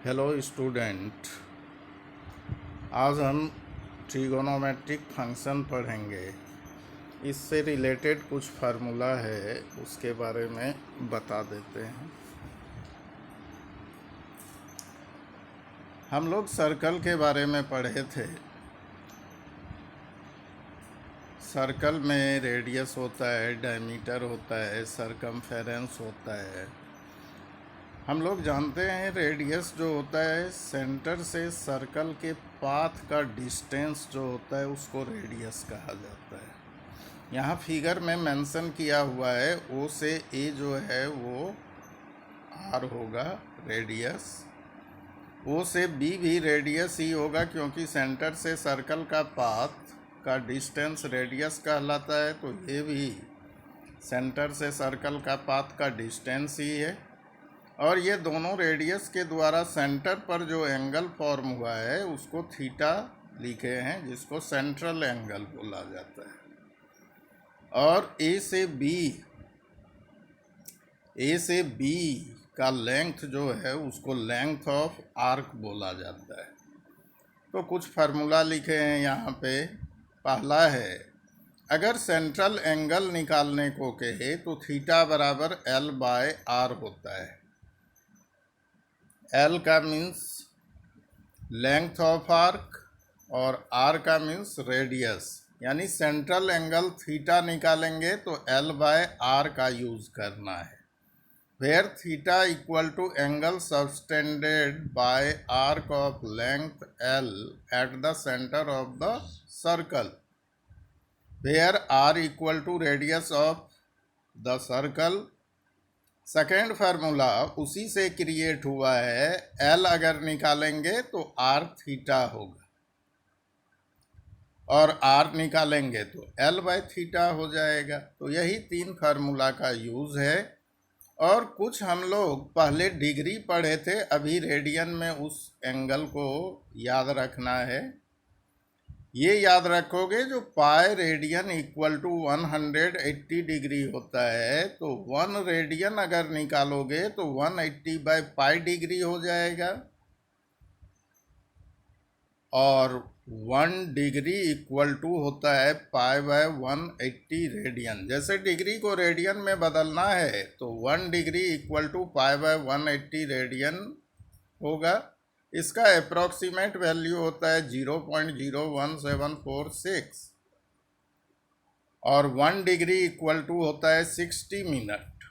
Hello student, आज हम trigonometric function पढ़ेंगे। इससे रिलेटेड कुछ फार्मूला है, उसके बारे में बता देते हैं। हम लोग सर्कल के बारे में पढ़े थे। सर्कल में रेडियस होता है, डायमीटर होता है, सरकमफेरेंस होता है। हम लोग जानते हैं रेडियस जो होता है सेंटर से सर्कल के पाथ का डिस्टेंस जो होता है उसको रेडियस कहा जाता है। यहाँ फिगर में मेंशन किया हुआ है ओ से ए जो है वो आर होगा रेडियस। ओ से बी भी रेडियस ही होगा क्योंकि सेंटर से सर्कल का पाथ का डिस्टेंस रेडियस कहलाता है, तो ये भी सेंटर से सर्कल का पाथ का डिस्टेंस ही है। और ये दोनों रेडियस के द्वारा सेंटर पर जो एंगल फॉर्म हुआ है उसको थीटा लिखे हैं, जिसको सेंट्रल एंगल बोला जाता है। और ए से बी का लेंथ जो है उसको लेंथ ऑफ आर्क बोला जाता है। तो कुछ फार्मूला लिखे हैं यहाँ पे। पहला है, अगर सेंट्रल एंगल निकालने को कहे तो थीटा बराबर एल बाय आर होता है। एल का मीन्स लेंथ ऑफ आर्क और आर का मीन्स रेडियस, यानी सेंट्रल एंगल थीटा निकालेंगे तो एल बाय आर का यूज करना है। Where theta equal to angle subtended by arc of length L at the centre of the circle, where R equal to radius of the circle. Second formula उसी से create हुआ है। L अगर निकालेंगे तो आर थीटा होगा और are निकालेंगे तो एल बाय थीटा हो जाएगा। तो यही तीन फार्मूला का यूज़ है। और कुछ हम लोग पहले डिग्री पढ़े थे, अभी रेडियन में उस एंगल को याद रखना है। ये याद रखोगे, जो pi radian equal to 180 degree होता है, तो 1 रेडियन अगर निकालोगे तो 180 बाय पाई डिग्री हो जाएगा। और 1 डिग्री इक्वल टू होता है पाई बाय 180 रेडियन। जैसे डिग्री को रेडियन में बदलना है तो 1 degree equal to pi by 180 radian होगा। इसका अप्रॉक्सीमेट वैल्यू होता है 0.01746 और 1 डिग्री इक्वल टू होता है 60 minute.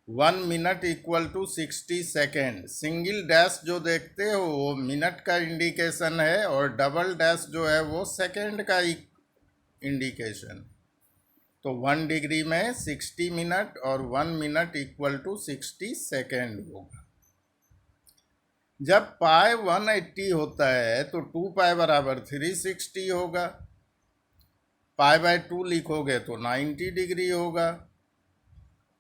1 minute equal to 60 second. Single dash जो देखते हो वो मिनट का इंडिकेशन है और डबल डैश जो है वो सेकेंड का इंडिकेशन। तो 1 डिग्री में 60 मिनट और 1 मिनट इक्वल टू 60 सेकेंड होगा। जब पाई 180 होता है तो 2 पाई बराबर 360 होगा। पाई बाय 2 लिखोगे तो 90 डिग्री होगा।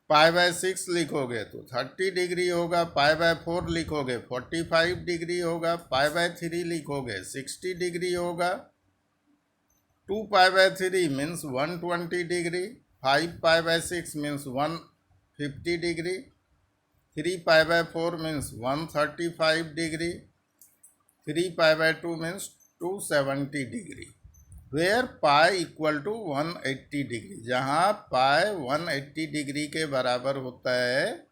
पाई बाय 6 लिखोगे तो 30 डिग्री होगा। पाई बाय 4 लिखोगे 45 डिग्री होगा। पाई बाय 3 लिखोगे 60 डिग्री होगा। 2 pi by 3 means 120 degree. 5 pi by 6 means 150 degree. 3 pi by 4 means 135 degree. 3 pi by 2 means 270 degree. Where pi equal to 180 degree, जहाँ पाई 180 डिग्री के बराबर होता है।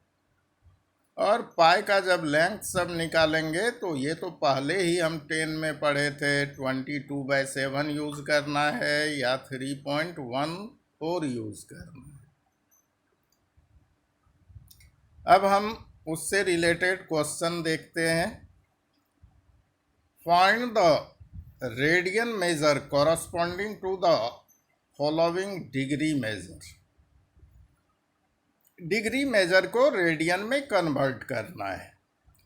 और पाई का जब लेंथ सब निकालेंगे तो ये तो पहले ही हम 10 में पढ़े थे, 22/7 यूज़ करना है या 3.14 यूज़ करना है। अब हम उससे रिलेटेड क्वेश्चन देखते हैं। Find the radian measure corresponding to the following degree measure. Degree measure को रेडियन में कन्वर्ट करना है।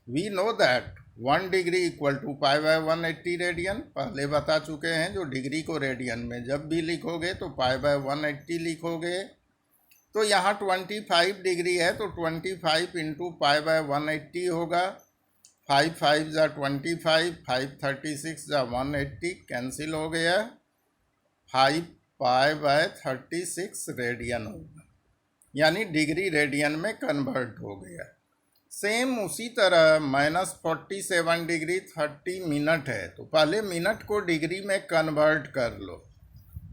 We know that 1 degree equal to pi by 180 radian, पहले बता चुके हैं। जो डिग्री को रेडियन में जब भी लिखोगे तो पाई बाय 180 लिखोगे। तो यहाँ 25 डिग्री है तो 25 इंटू पाई बाय 180 होगा। 5 5 जा 25, 5 36 जा 180 कैंसिल हो गया। 5 पाई बाय 36 रेडियन होगा, यानी डिग्री रेडियन में कन्वर्ट हो गया। सेम उसी तरह -47 डिग्री 30 मिनट है, तो पहले मिनट को डिग्री में कन्वर्ट कर लो।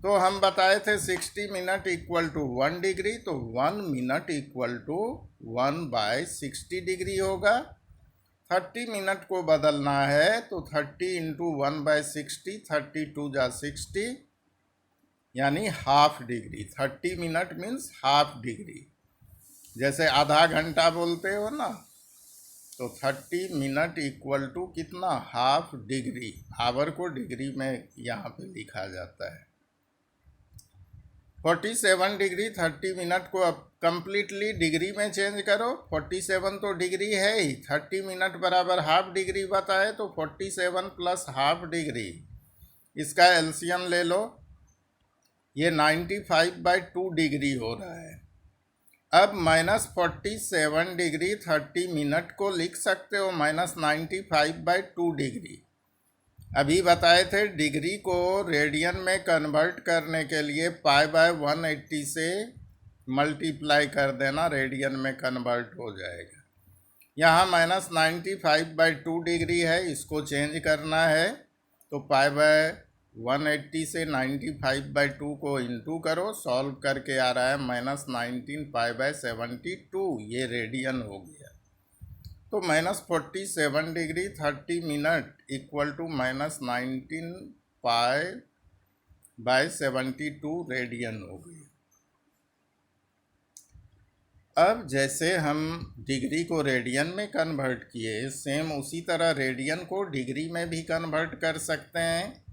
तो हम बताए थे 60 मिनट इक्वल टू 1 डिग्री, तो 1 मिनट इक्वल टू 1/60 डिग्री होगा। 30 मिनट को बदलना है तो 30 इंटू 1/60, 32 जा 60, यानी half degree. 30 minute means half degree, जैसे आधा घंटा बोलते हो ना, तो 30 मिनट इक्वल टू कितना, हाफ डिग्री। आवर को डिग्री में यहाँ पे लिखा जाता है। 47 डिग्री 30 मिनट को अब कंप्लीटली डिग्री में चेंज करो। 47 तो डिग्री है ही, 30 मिनट बराबर हाफ डिग्री बताए, तो 47 प्लस हाफ डिग्री, इसका एलसीएम ले लो, ये 95/2 डिग्री हो रहा है। अब -47 डिग्री 30 मिनट को लिख सकते हो -95/2 डिग्री। अभी बताए थे डिग्री को रेडियन में कन्वर्ट करने के लिए π/180 से मल्टीप्लाई कर देना, रेडियन में कन्वर्ट हो जाएगा। यहाँ -95/2 डिग्री है, इसको चेंज करना है, तो π/180 से 95/2 को इंटू करो, सॉल्व करके आ रहा है -19 π/72, ये रेडियन हो गया। तो -47 degree 30 minute equal to -19 π/72 radian हो गई। अब जैसे हम डिग्री को रेडियन में कन्वर्ट किए, सेम उसी तरह रेडियन को डिग्री में भी कन्वर्ट कर सकते हैं।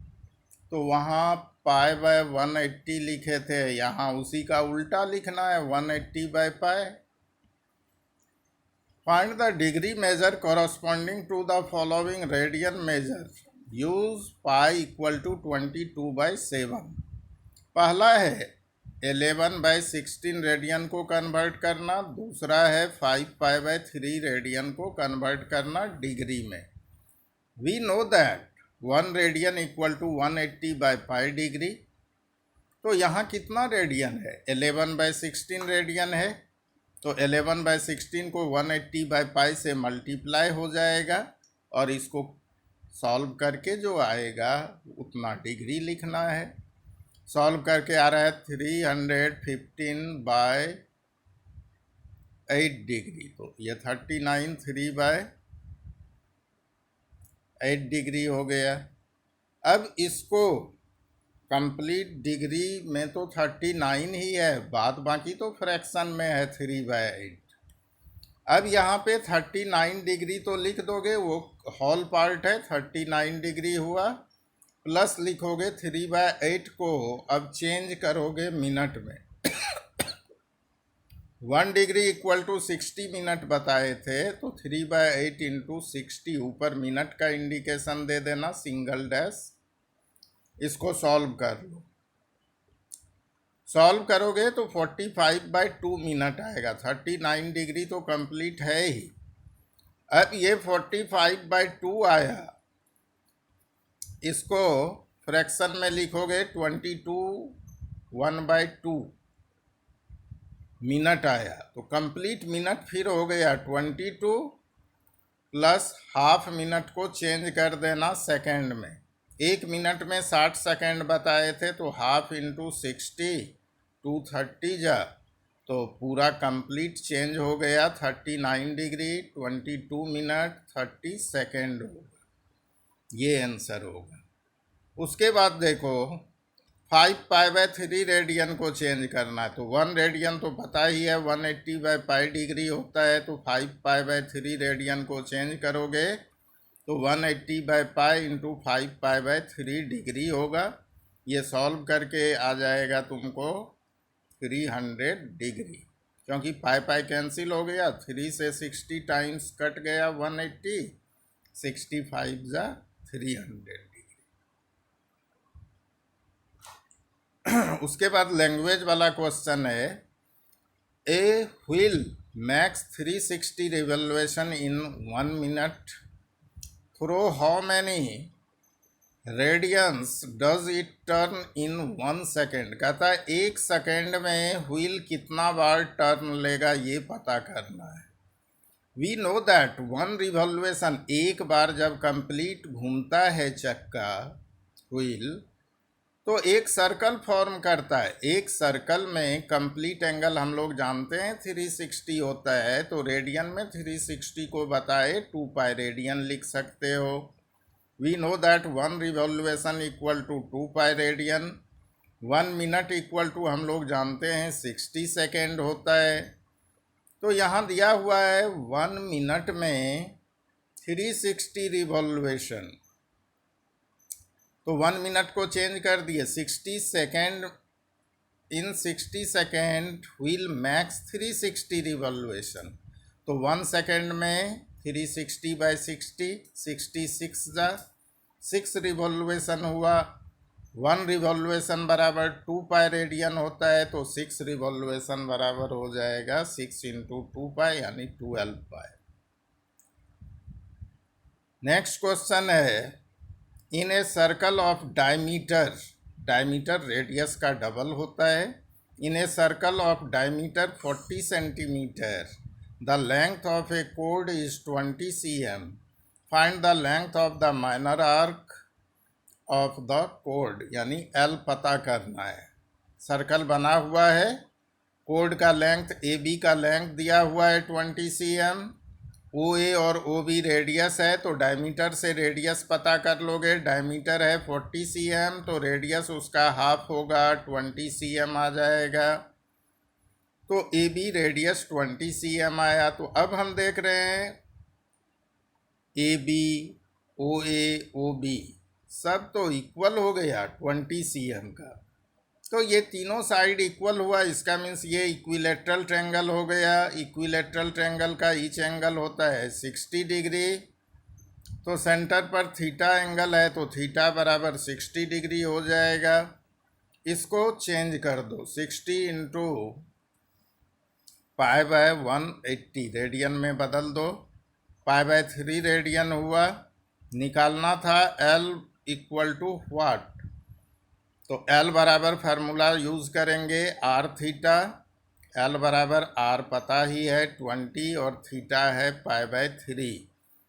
तो वहाँ π/180 लिखे थे, यहाँ उसी का उल्टा लिखना है, 180/π। Find the degree measure corresponding to the following radian measure. Use pi equal to 22/7. पहला है 11/16 रेडियन को कन्वर्ट करना, दूसरा है 5π/3 रेडियन को कन्वर्ट करना डिग्री में। We know that 1 radian equal to 180/π degree. तो यहाँ कितना रेडियन है, 11/16 रेडियन है, तो 11/16 को 180/π से मल्टीप्लाई हो जाएगा, और इसको सॉल्व करके जो आएगा उतना डिग्री लिखना है। सॉल्व करके आ रहा है 315/8 डिग्री, तो ये 39 3/8 डिग्री हो गया। अब इसको कंप्लीट डिग्री में तो 39 ही है, बात बाकी तो फ्रैक्शन में है 3/8। अब यहाँ पे 39 डिग्री तो लिख दोगे, वो होल पार्ट है, 39 डिग्री हुआ, प्लस लिखोगे 3/8 को अब चेंज करोगे मिनट में। 1 डिग्री इक्वल टू 60 मिनट बताए थे, तो 3/8 इंटू 60, ऊपर मिनट का इंडिकेशन दे देना, सिंगल डैश। इसको सॉल्व कर लो, सॉल्व करोगे तो 45/2 मिनट आएगा। 39 डिग्री तो कंप्लीट है ही। अब ये 45/2 आया, इसको फ्रैक्शन में लिखोगे 22 1/2 मिनट आया, तो कंप्लीट मिनट फिर हो गया 22 प्लस हाफ मिनट को चेंज कर देना सेकेंड में। 1 मिनट में 60 सेकेंड बताए थे, तो हाफ इंटू 60 230 जा, तो पूरा कंप्लीट चेंज हो गया 39 डिग्री 22 मिनट 30 सेकेंड होगा, ये आंसर होगा। उसके बाद देखो 5π/3 रेडियन को चेंज करना है, तो 1 रेडियन तो पता ही है 180/π डिग्री होता है, तो 5π/3 रेडियन को चेंज करोगे तो 180/π इंटू 5π/3 डिग्री होगा। ये सॉल्व करके आ जाएगा तुमको 300 डिग्री, क्योंकि पाई कैंसिल हो गया, 3 से 60 टाइम्स कट गया 180, 65 जा 300 डिग्री। उसके बाद लैंग्वेज वाला क्वेश्चन है, a wheel makes 360 revolution in 1 minute, through how many radians does it turn in 1 second. कहता है 1 सेकेंड में व्हील कितना बार टर्न लेगा, ये पता करना है। वी नो दैट वन रिवॉल्वेशन, एक बार जब कंप्लीट घूमता है चक्का व्हील तो एक सर्कल फॉर्म करता है। एक सर्कल में कंप्लीट एंगल हम लोग जानते हैं 360 होता है, तो रेडियन में 360 को बताए 2 पाई रेडियन लिख सकते हो। We know that one revolution equal to 2 pi radian. 1 minute equal to हम लोग जानते हैं 60 सेकेंड होता है। तो यहाँ दिया हुआ है 1 मिनट में 360 रिवॉल्वेशन, तो 1 मिनट को चेंज कर दिए 60 सेकेंड। इन 60 सेकेंड व्हील मैक्स 360 रिवॉल्वेशन, तो 1 सेकेंड में 360 बाई 60, 66 जा 6 रिवॉल्वेशन हुआ। 1 रिवॉल्वेशन बराबर 2 पाई रेडियन होता है, तो 6 रिवॉल्वेशन बराबर हो जाएगा 6 इंटू 2 पाई यानी 12 पाई। नेक्स्ट क्वेश्चन है, in a circle of diameter, diameter radius का डबल होता है, in a circle of diameter 40 centimetre the length of a कोड is 20 cm, find the length of the minor arc of the कोड, यानी L पता करना है। सर्कल बना हुआ है, कोड का लेंथ ए बी का लेंथ दिया हुआ है 20 cm, ओ ए और ओ बी रेडियस है, तो डायमीटर से रेडियस पता कर लोगे। डायमीटर है 40 cm, तो रेडियस उसका हाफ होगा 20 cm आ जाएगा। तो ए बी रेडियस 20 cm आया। तो अब हम देख रहे हैं A B O A O B सब तो इक्वल हो गया 20 cm का, तो ये तीनों साइड इक्वल हुआ, इसका मीन्स ये इक्विलेटरल ट्रायंगल हो गया। इक्विलेटरल ट्रायंगल का ईच एंगल होता है 60 डिग्री, तो सेंटर पर थीटा एंगल है, तो थीटा बराबर 60 डिग्री हो जाएगा। इसको चेंज कर दो, 60 इंटू पाई बाय 180 रेडियन में बदल दो, पाई बाय 3 रेडियन हुआ। निकालना था एल इक्वल टू व्हाट, तो एल बराबर फार्मूला यूज़ करेंगे आर थीटा। एल बराबर आर पता ही है 20 और थीटा है पाई बाय 3,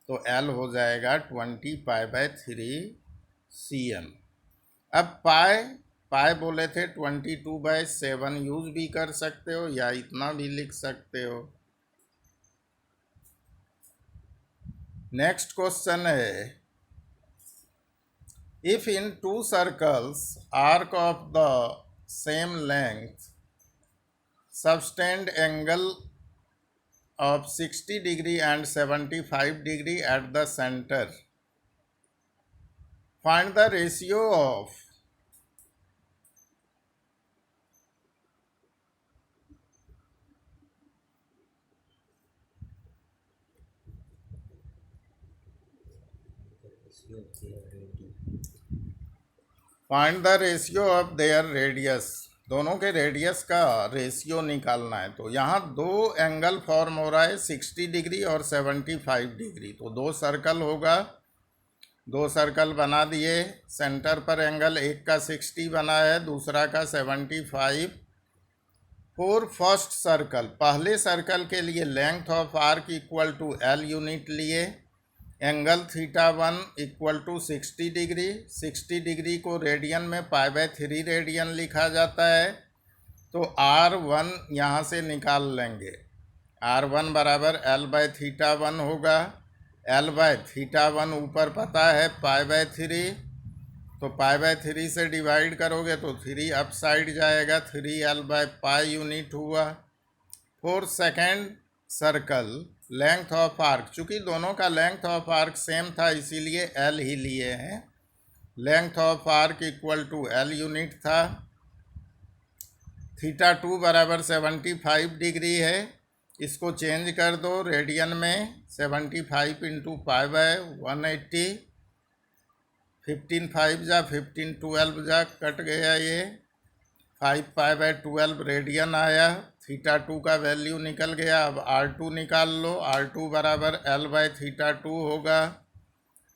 तो एल हो जाएगा 20 पाई बाय 3 cm। अब पाई बोले थे 22/7 यूज़ भी कर सकते हो या इतना भी लिख सकते हो। नेक्स्ट क्वेश्चन है, if in 2 circles arc of the same length subtend angle of 60 degree and 75 degree at the center, find the ratio of find the ratio of their radius, दोनों के रेडियस का रेशियो निकालना है। तो यहाँ दो angle form हो रहा है 60 डिग्री और 75 डिग्री, तो 2 सर्कल होगा, 2 सर्कल बना दिए। सेंटर पर एंगल एक का 60 बना है, दूसरा का 75। फॉर फर्स्ट सर्कल, पहले सर्कल के लिए length of arc equal to L unit लिए, angle theta 1 equal to 60 degree. 60 degree को रेडियन में पाई बाय 3 रेडियन लिखा जाता है, तो R1 यहाँ से निकाल लेंगे। R1 बराबर एल बाय थीटा 1 होगा। एल बाय थीटा 1 ऊपर पता है पाई बाय 3, तो पाई बाय 3 से डिवाइड करोगे तो 3 अप साइड जाएगा, 3L बाय पाई यूनिट हुआ। For second circle length of arc, चूँकि दोनों का लेंथ ऑफ आर्क सेम था इसीलिए एल ही लिए हैं। Length of arc equal to L unit था। थीटा 2 बराबर 75 डिग्री है, इसको चेंज कर दो रेडियन में। 75 इंटू पाई बाय 180, 15 5 जा 15 12 जा कट गया, ये 5 पाई बाय 12 रेडियन आया। थीटा 2 का वैल्यू निकल गया। अब R2 निकाल लो। R2 बराबर एल बाय थीटा 2 होगा।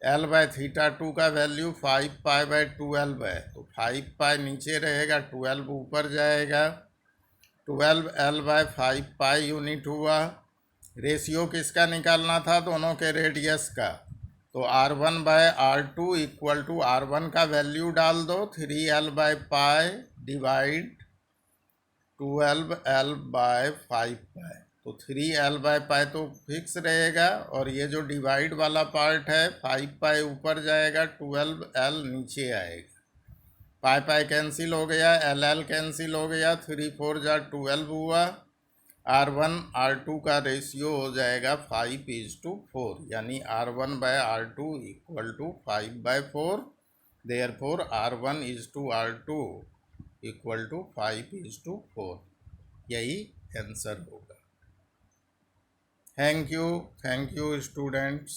एल बाय थीटा 2 का वैल्यू 5 पाई बाय 12 है, तो 5 पाई नीचे रहेगा, 12 ऊपर जाएगा। 12 एल बाय 5 पाई यूनिट हुआ। रेशियो किसका निकालना था? दोनों के रेडियस का। तो R1/R2 इक्वल टू R1 का वैल्यू डाल दो 3L/पाई डिवाइड 12L/5 पाई। तो 3L/पाई तो फिक्स रहेगा, और ये जो डिवाइड वाला पार्ट है 5 पाई ऊपर जाएगा, 12L नीचे आएगा। पाई पाई कैंसिल हो गया, LL कैंसिल हो गया, 3 4 जा 12 हुआ। R1/R2 का रेशियो हो जाएगा 5:4, यानी R1/R2 equal to 5/4। Therefore R1:R2 equal to 5:4। यही आंसर होगा। Thank you students.